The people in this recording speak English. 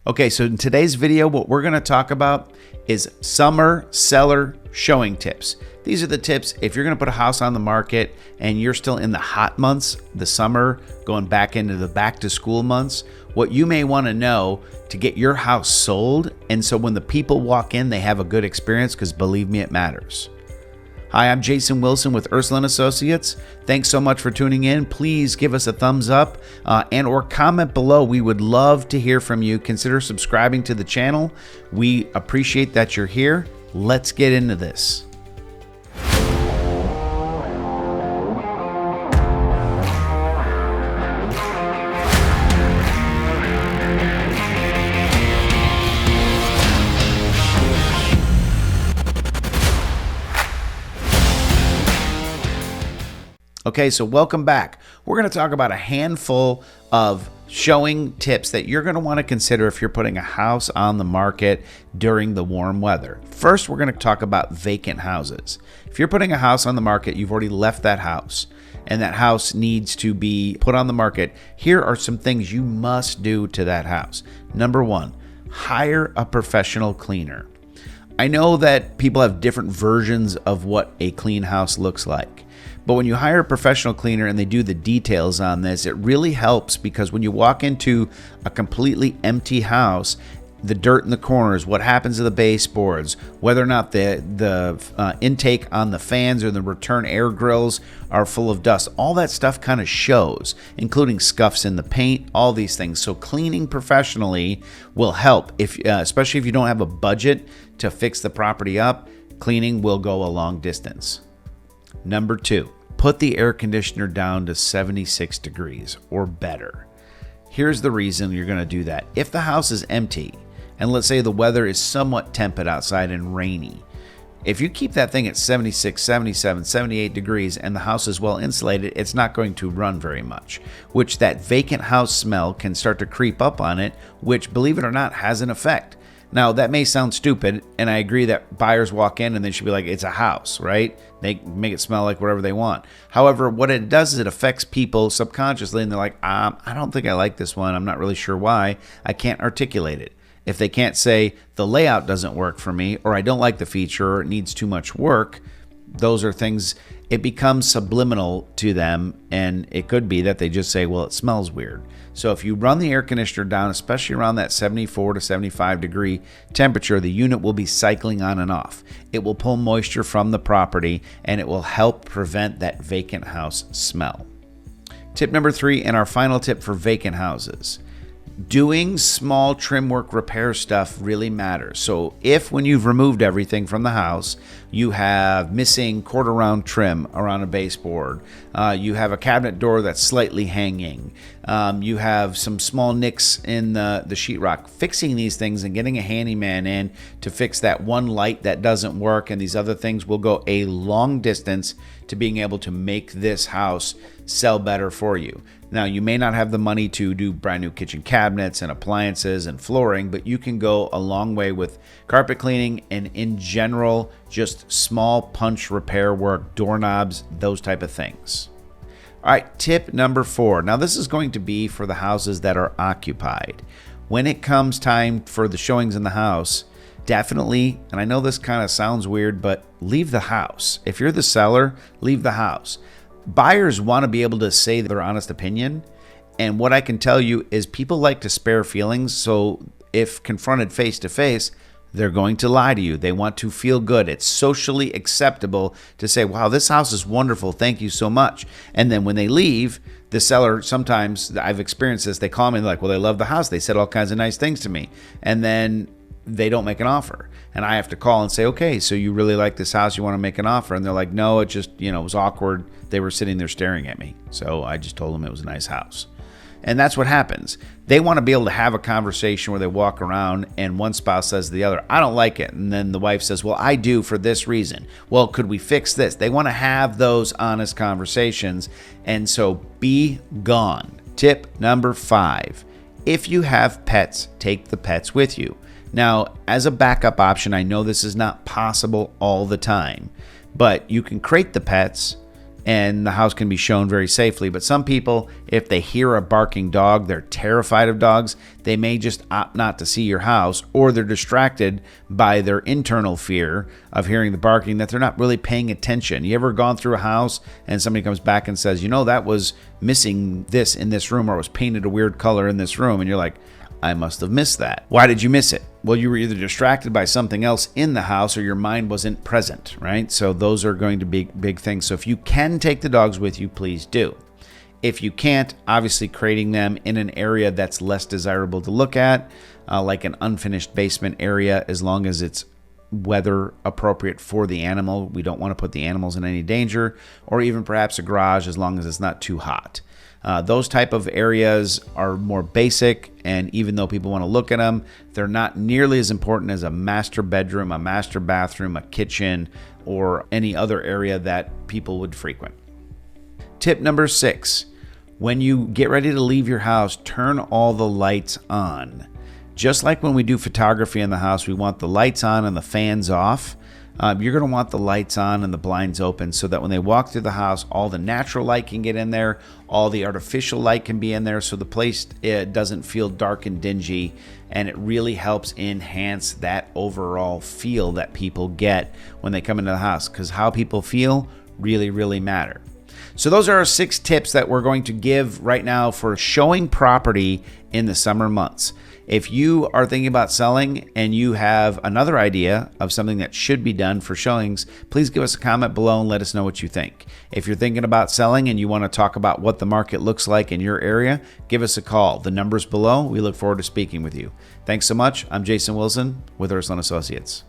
Okay, so in today's video, what we're going to talk about is summer seller showing tips. These are the tips if you're going to put a house on the market and you're still in the hot months, the summer, going back into the back to school months, what you may want to know to get your house sold. And so when the people walk in, they have a good experience, because believe me, it matters. Hi, I'm Jason Wilson with Ursuline Associates. Thanks so much for tuning in. Please give us a thumbs up and or comment below. We would love to hear from you. Consider subscribing to the channel. We appreciate that you're here. Let's get into this. Okay, so welcome back. We're going to talk about a handful of showing tips that you're going to want to consider if you're putting a house on the market during the warm weather. First, we're going to talk about vacant houses. If you're putting a house on the market, you've already left that house, and that house needs to be put on the market. Here are some things you must do to that house. Number one, hire a professional cleaner. I know that people have different versions of what a clean house looks like. But when you hire a professional cleaner and they do the details on this, it really helps, because when you walk into a completely empty house, the dirt in the corners, what happens to the baseboards, whether or not the intake on the fans or the return air grills are full of dust, all that stuff kind of shows, including scuffs in the paint, all these things. So cleaning professionally will help, especially if you don't have a budget to fix the property up. Cleaning will go a long distance. Number two, put the air conditioner down to 76 degrees or better. Here's the reason you're going to do that. If the house is empty, and let's say the weather is somewhat tepid outside and rainy, if you keep that thing at 76, 77, 78 degrees and the house is well insulated, it's not going to run very much, which that vacant house smell can start to creep up on it, which, believe it or not, has an effect. Now, that may sound stupid, and I agree that buyers walk in and they should be like, it's a house, right? They make it smell like whatever they want. However, what it does is it affects people subconsciously, and they're like, I don't think I like this one. I'm not really sure why. I can't articulate it. If they can't say the layout doesn't work for me, or I don't like the feature, or it needs too much work, those are things, it becomes subliminal to them, and it could be that they just say, well, it smells weird. So if you run the air conditioner down, especially around that 74 to 75 degree temperature, the unit will be cycling on and off. It will pull moisture from the property, and it will help prevent that vacant house smell. Tip number three, and our final tip for vacant houses. Doing small trim work repair stuff really matters. So if when you've removed everything from the house, you have missing quarter round trim around a baseboard, you have a cabinet door that's slightly hanging, you have some small nicks in the sheetrock, fixing these things and getting a handyman in to fix that one light that doesn't work and these other things will go a long distance to being able to make this house sell better for you. Now, you may not have the money to do brand new kitchen cabinets and appliances and flooring, but you can go a long way with carpet cleaning and, in general, just small punch repair work, doorknobs, those type of things. All right, tip number four. Now, this is going to be for the houses that are occupied. When it comes time for the showings in the house, definitely, and I know this kind of sounds weird, but leave the house. If you're the seller, leave the house. Buyers want to be able to say their honest opinion, and what I can tell you is people like to spare feelings, so if confronted face to face, they're going to lie to you. They want to feel good. It's socially acceptable to say, wow, this house is wonderful, thank you so much. And then when they leave, the seller, sometimes, I've experienced this, they call me like, well, they love the house, they said all kinds of nice things to me, and then they don't make an offer. And I have to call and say, okay, so you really like this house, you want to make an offer? And they're like, no, it just, it was awkward. They were sitting there staring at me. So I just told them it was a nice house. And that's what happens. They want to be able to have a conversation where they walk around and one spouse says to the other, I don't like it. And then the wife says, well, I do for this reason. Well, could we fix this? They want to have those honest conversations. And so be gone. Tip number 5. If you have pets, take the pets with you. Now, as a backup option, I know this is not possible all the time, but you can crate the pets and the house can be shown very safely. But some people, if they hear a barking dog, they're terrified of dogs. They may just opt not to see your house, or they're distracted by their internal fear of hearing the barking that they're not really paying attention. You ever gone through a house and somebody comes back and says, that was missing this in this room, or it was painted a weird color in this room, and you're like, I must have missed that. Why did you miss it? Well, you were either distracted by something else in the house or your mind wasn't present, right? So those are going to be big things. So if you can take the dogs with you, please do. If you can't, obviously creating them in an area that's less desirable to look at, like an unfinished basement area, as long as it's weather appropriate for the animal. We don't want to put the animals in any danger, or even perhaps a garage, as long as it's not too hot. Those type of areas are more basic, and even though people want to look at them, they're not nearly as important as a master bedroom, a master bathroom, a kitchen, or any other area that people would frequent. Tip number 6, when you get ready to leave your house, turn all the lights on. Just like when we do photography in the house, we want the lights on and the fans off. You're going to want the lights on and the blinds open so that when they walk through the house, all the natural light can get in there, all the artificial light can be in there, so the place doesn't feel dark and dingy, and it really helps enhance that overall feel that people get when they come into the house, because how people feel really, really matter. So those are our 6 tips that we're going to give right now for showing property in the summer months. If you are thinking about selling and you have another idea of something that should be done for showings, please give us a comment below and let us know what you think. If you're thinking about selling and you want to talk about what the market looks like in your area, give us a call. The number's below. We look forward to speaking with you. Thanks so much. I'm Jason Wilson with Ursuline Associates.